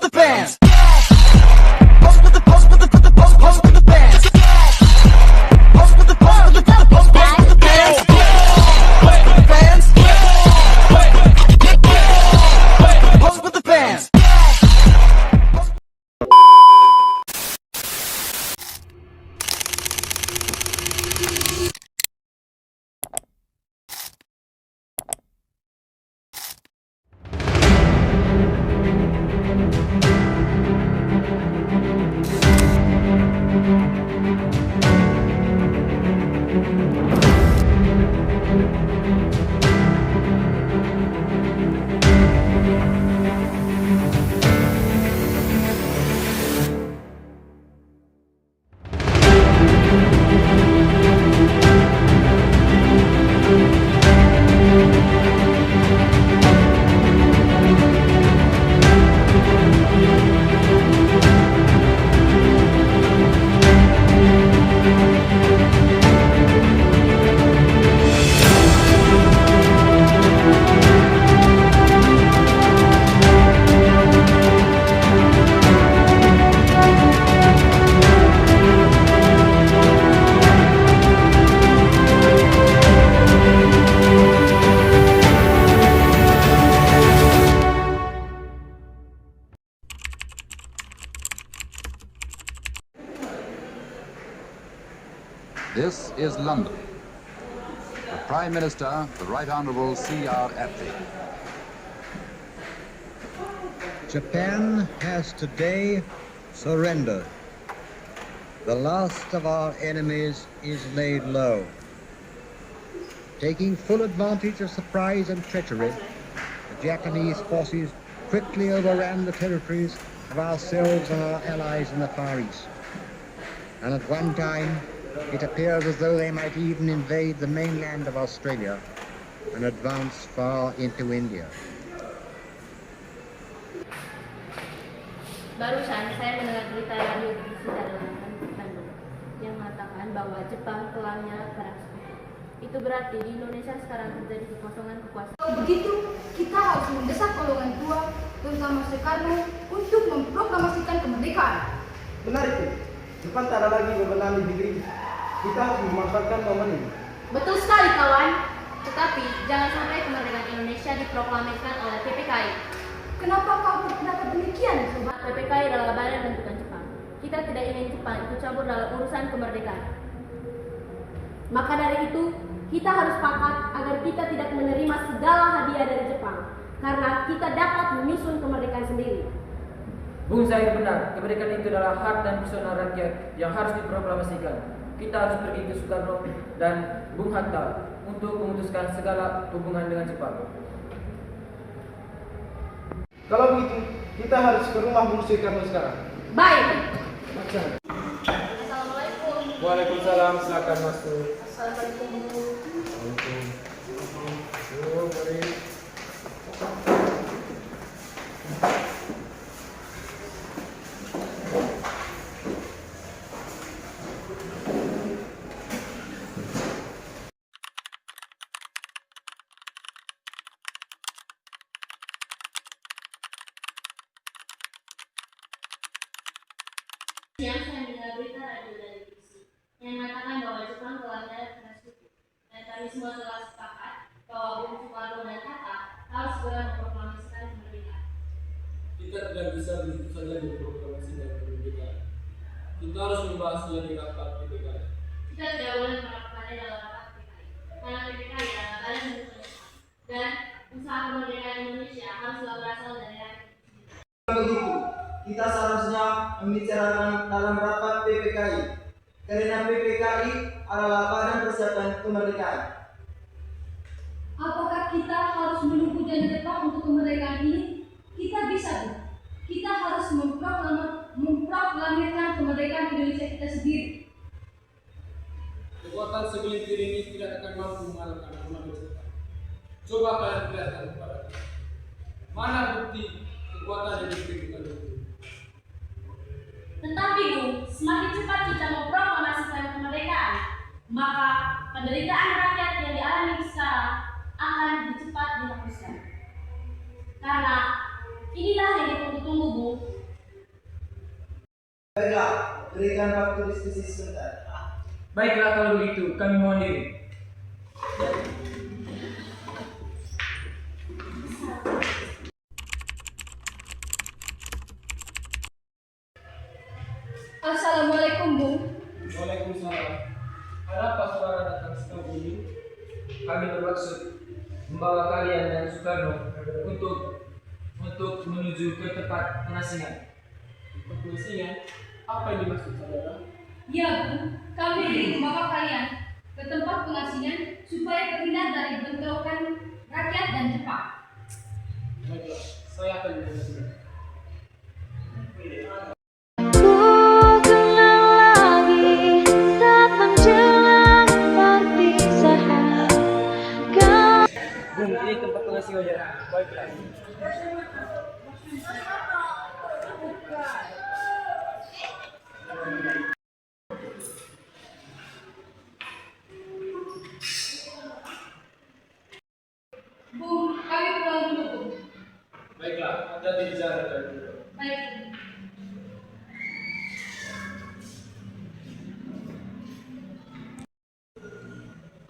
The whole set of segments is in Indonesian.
the bands. Pose with the pose with the pose with the bands. Pose with the pose with the pose with the bands. Pose with the bands. Pose with the bands. This is London. The Prime Minister, the Right Honourable C.R. Attlee. Japan has today surrendered. The last of our enemies is laid low. Taking full advantage of surprise and treachery, the Japanese forces quickly overran the territories of ourselves and our allies in the Far East. And at one time, it appears as though they might even invade the mainland of Australia and advance far into India. Barusan saya mendengar berita radio televisi dari Bandung yang mengatakan bahwa Jepang telah menyerang Karangsutra. Itu berarti di Indonesia sekarang terjadi kekosongan kekuasaan. Kalau begitu, kita harus mendesak golongan tua, terutama Soekarno, untuk memproklamasikan kemerdekaan. Benar itu. Jepang tak ada lagi bebenah negeri. Kita harus memanfaatkan momen ini. Betul sekali kawan. Tetapi jangan sampai kemerdekaan Indonesia diproklamasikan oleh PPKI. Kenapa kau berpendapat demikian, Sobat? PPKI adalah badan bentukan Jepang. Kita tidak ingin Jepang ikut campur dalam urusan kemerdekaan. Maka dari itu, kita harus sepakat agar kita tidak menerima segala hadiah dari Jepang, karena kita dapat menyusun kemerdekaan sendiri. Bung Zahir benar, kemerdekaan itu adalah hak dan pesona rakyat yang harus diproklamasikan. Kita harus pergi ke Soekarno dan Bung Hatta untuk memutuskan segala hubungan dengan Jepang. Kalau begitu, kita harus ke rumah Bung Soekarno sekarang. Baik. Assalamualaikum. Waalaikumsalam, silakan masuk. Assalamualaikum, Bu. Yuk, mari. Siang saya mendengar berita radio dan televisi yang mengatakan bahwa Jepang telah menyerang Karangsutra dan kami semua telah sepakat bahwa Bung Soekarno dan Hatta harus segera memproklamasikan kemerdekaan. Kita tidak bisa begitu saja memproklamasikan kemerdekaan. Kita harus membahasnya di rapat PPKI. Kita tidak boleh melakukannya dalam rapat PPKI karena PPKI adalah badan bentukan Jepang dan usaha kemerdekaan Indonesia haruslah berasal dari rakyat. Begitu, kita seharusnya membicarakan dalam rapat PPKI. Karena PPKI adalah badan persiapan kemerdekaan. Apakah kita harus menunggu janji Jepang untuk kemerdekaan ini? Kita bisa, Bu. Kita harus memproklamirkan kemerdekaan Indonesia kita sendiri. Kekuatan segelintir ini tidak akan mampu mengalahkan armada Jepang. Coba kalian perlihatkan kepada kita. Mana bukti kekuatan yang diberikan itu? Tetapi Bu, semakin cepat kita memproklamasikan kemerdekaan, maka penderitaan rakyat yang dialami sekarang akan cepat dihapuskan. Karena inilah yang ditunggu-tunggu Bu, Baiklah, berikan waktu diskusi sebentar. Baiklah kalau begitu, kami mohon diri. Assalamualaikum, Bung. Waalaikumsalam. Kenapa saudara datang sekali ini? Kami bermaksud membawa kalian dan Soekarno untuk menuju ke tempat pengasingan. Pengasingan? Apa yang dimaksud saudara? Ya, Bung. Kami ingin membawa kalian ke tempat pengasingan supaya terhindar dari bentrokan rakyat dan Jepang. Baiklah, saya akan menjelaskan. Ku kenal lagi saat menjelang perpisahan. Bung, ini tempat pengasingannya. Baiklah. Bung, kami pulang dulu, Bung. Baiklah, hati-hati di jalan dulu. Baik.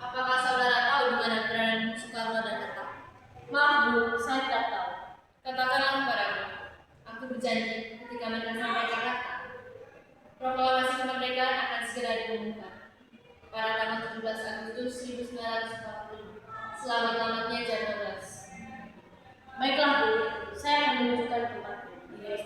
Apakah saudara tahu di mana keberadaan Soekarno dan Hatta? Maaf Bu, saya tidak tahu. Katakanlah kepadaku. Aku berjanji ketika mereka sampai ke Jakarta, proklamasi kemerdekaan akan segera diumumkan pada tanggal 17 Agustus 1945. Selamat-selamatnya jam 12. Baiklah Bu, saya akan menunjukkan tempatnya di garis